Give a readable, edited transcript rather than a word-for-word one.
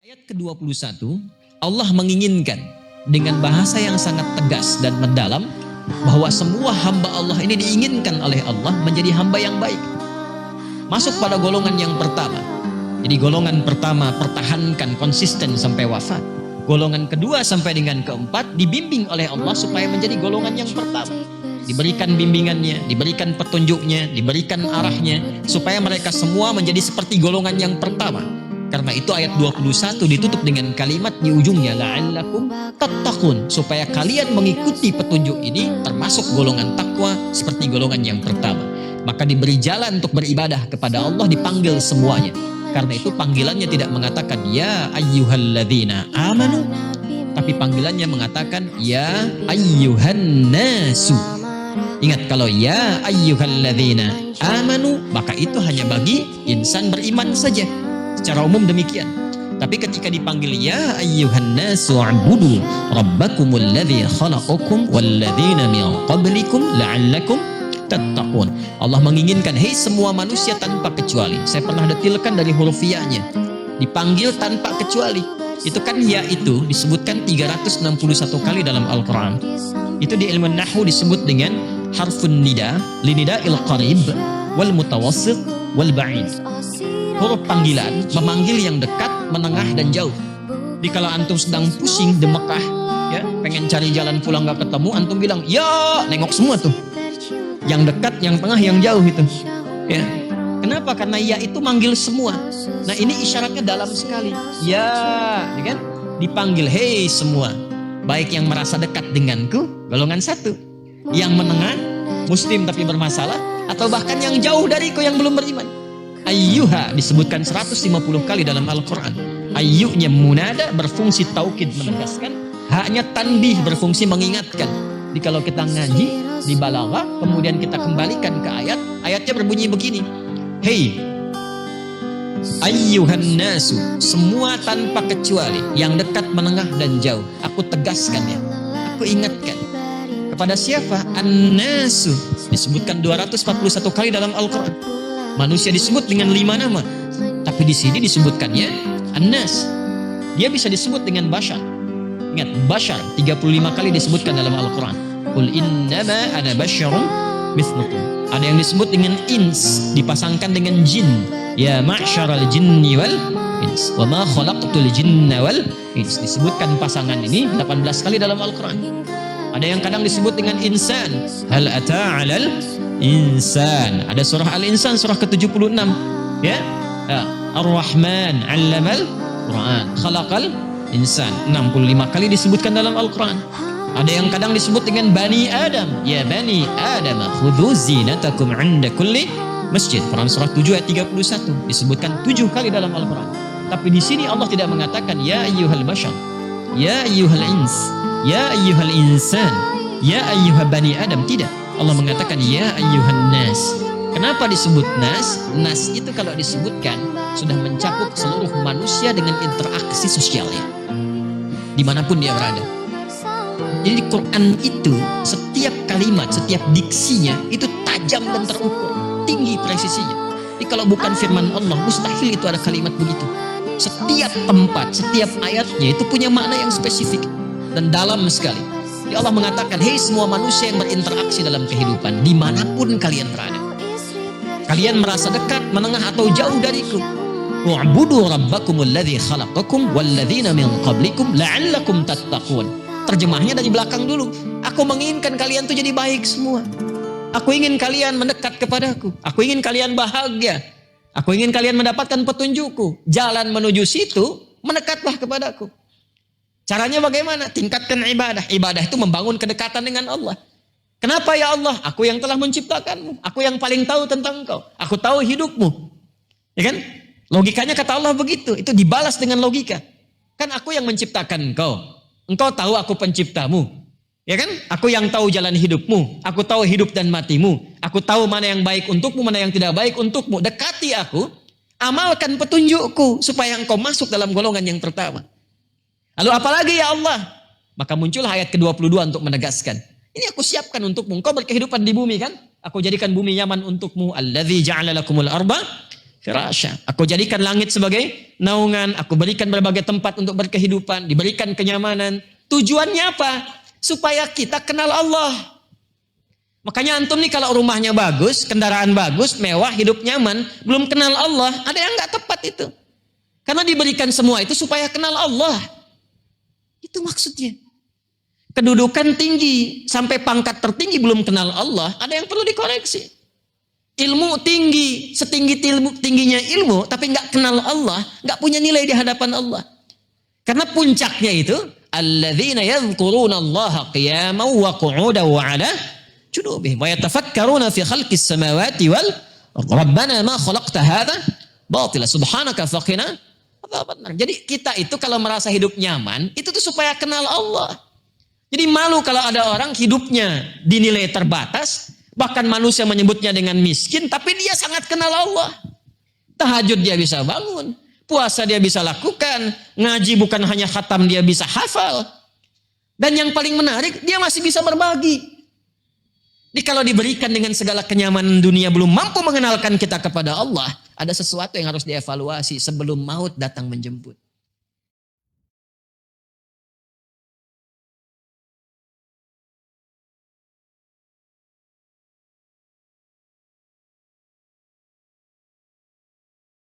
Ayat ke-21, Allah menginginkan dengan bahasa yang sangat tegas dan mendalam bahwa semua hamba Allah ini diinginkan oleh Allah menjadi hamba yang baik. Masuk pada golongan yang pertama. Jadi golongan pertama pertahankan konsisten sampai wafat. Golongan kedua sampai dengan keempat dibimbing oleh Allah supaya menjadi golongan yang pertama. Diberikan bimbingannya, diberikan petunjuknya, diberikan arahnya supaya mereka semua menjadi seperti golongan yang pertama. Karena itu ayat 21 ditutup dengan kalimat di ujungnya la'allakum tattaqun, supaya kalian mengikuti petunjuk ini termasuk golongan takwa seperti golongan yang pertama. Maka diberi jalan untuk beribadah kepada Allah, dipanggil semuanya. Karena itu panggilannya tidak mengatakan ya ayyuhalladzina amanu, tapi panggilannya mengatakan ya ayyuhan nasu. Ingat, kalau ya ayyuhalladzina amanu maka itu hanya bagi insan beriman saja. Secara umum demikian. Tapi ketika dipanggil ya ayyuhan nasu u'budu rabbakumul ladzi khalaqakum walladzina min qablikum la'allakum tattaqun. Allah menginginkan, hei semua manusia tanpa kecuali. Saya pernah detilkan dari huruf ya-nya. Dipanggil tanpa kecuali. Itu kan ya itu disebutkan 361 kali dalam Al-Qur'an. Itu di ilmu nahwu disebut dengan harfun nida, linida'il qarib wal mutawassit wal ba'id. Huruf panggilan memanggil yang dekat, menengah dan jauh. Jadi kalau antum sedang pusing di Mekah, ya, pengen cari jalan pulang gak ketemu, antum bilang ya, nengok semua tuh. Yang dekat, yang tengah, yang jauh itu. Ya. Kenapa? Karena ya itu manggil semua. Nah, ini isyaratnya dalam sekali. Ya, kan? Dipanggil, hei semua. Baik yang merasa dekat denganku, golongan satu. Yang menengah, muslim tapi bermasalah, atau bahkan yang jauh dariku yang belum beriman. Ayyuha disebutkan 150 kali dalam Al-Quran. Ayyunya munada berfungsi taukid menegaskan, haknya tanbih berfungsi mengingatkan. Jadi kalau kita ngaji di balaghah kemudian kita kembalikan ke ayat, ayatnya berbunyi begini. Hei ayyuhan nasu, semua tanpa kecuali, yang dekat, menengah dan jauh. Aku tegaskan ya, aku ingatkan. Kepada siapa? An-nasu disebutkan 241 kali dalam Al-Quran. Manusia disebut dengan 5 nama, tapi di sini disebutkannya An-Nas. Dia bisa disebut dengan Bashar. Ingat, Bashar 35 kali disebutkan dalam Al-Quran. Qul innama ana basyarum mithlukum. Ada yang disebut dengan ins, dipasangkan dengan jin. Ya ma'syaral jinni wal ins, wa ma khalaqtul jinna wal ins. Disebutkan pasangan ini 18 kali dalam Al-Quran. Ada yang kadang disebut dengan insan. Hal ata 'alal insan. Ada surah Al-Insan, surah ke-76. Ya. Ar-Rahman 'allamal Quran. Khalaqal insan. 65 kali disebutkan dalam Al-Quran. Ada yang kadang disebut dengan Bani Adam. Ya Bani Adam, khudhu zinatakum 'inda kulli masjid. Quran surah 7 ayat 31. Disebutkan 7 kali dalam Al-Quran. Tapi di sini Allah tidak mengatakan ya ayyuhal bashar, ya ayyuhal ins, ya ayyuhal insan, ya ayyuhal bani Adam. Tidak. Allah mengatakan ya ayyuhan nas. Kenapa disebut nas? Nas itu kalau disebutkan sudah mencakup seluruh manusia dengan interaksi sosialnya, dimanapun dia berada. Jadi di Quran itu setiap kalimat, setiap diksinya itu tajam dan terukur, tinggi presisinya. Jadi kalau bukan firman Allah, mustahil itu ada kalimat begitu. Setiap tempat, setiap ayatnya itu punya makna yang spesifik dan dalam sekali. Jadi Allah mengatakan, hei semua manusia yang berinteraksi dalam kehidupan, dimanapun kalian berada. Kalian merasa dekat, menengah atau jauh dariku. Wa'budu rabbakumul ladzi khalaqakum walladzina min qablikum la'allakum tattaqun. Terjemahnya dari belakang dulu. Aku menginginkan kalian tuh jadi baik semua. Aku ingin kalian mendekat kepadaku. Aku ingin kalian bahagia. Aku ingin kalian mendapatkan petunjukku. Jalan menuju situ, mendekatlah kepadaku. Caranya bagaimana? Tingkatkan ibadah. Ibadah itu membangun kedekatan dengan Allah. Kenapa ya Allah? Aku yang telah menciptakanmu. Aku yang paling tahu tentang engkau. Aku tahu hidupmu. Ya kan? Logikanya kata Allah begitu. Itu dibalas dengan logika. Kan aku yang menciptakan engkau. Engkau tahu aku penciptamu. Ya kan? Aku yang tahu jalan hidupmu. Aku tahu hidup dan matimu. Aku tahu mana yang baik untukmu, mana yang tidak baik untukmu. Dekati aku. Amalkan petunjukku supaya engkau masuk dalam golongan yang pertama. Lalu apalagi ya Allah? Maka muncullah ayat ke-22 untuk menegaskan. Ini aku siapkan untukmu. Engkau berkehidupan di bumi kan? Aku jadikan bumi nyaman untukmu. Alladzi ja'ala lakumul arba firasya. Aku jadikan langit sebagai naungan, aku berikan berbagai tempat untuk berkehidupan, diberikan kenyamanan. Tujuannya apa? Supaya kita kenal Allah. Makanya antum nih kalau rumahnya bagus, kendaraan bagus, mewah, hidup nyaman, belum kenal Allah, ada yang nggak tepat itu. Karena diberikan semua itu supaya kenal Allah. Itu maksudnya. Kedudukan tinggi, sampai pangkat tertinggi belum kenal Allah, ada yang perlu dikoreksi. Ilmu tinggi, tingginya ilmu, tapi nggak kenal Allah, nggak punya nilai di hadapan Allah. Karena puncaknya itu, alladzina yadhkuruna Allah qiyaman wa qu'udan wa 'ala junubihim wa yatafakkaruna fi khalqis samawati wal rabbana ma khalaqta hadza batila subhanaka faqina adzabannar. Jadi kita itu kalau merasa hidup nyaman, itu tuh supaya kenal Allah. Jadi malu kalau ada orang hidupnya dinilai terbatas, bahkan manusia menyebutnya dengan miskin, tapi dia sangat kenal Allah. Tahajud dia bisa bangun, puasa dia bisa lakukan, ngaji bukan hanya khatam dia bisa hafal. Dan yang paling menarik, dia masih bisa berbagi. Jadi kalau diberikan dengan segala kenyamanan dunia belum mampu mengenalkan kita kepada Allah, ada sesuatu yang harus dievaluasi sebelum maut datang menjemput.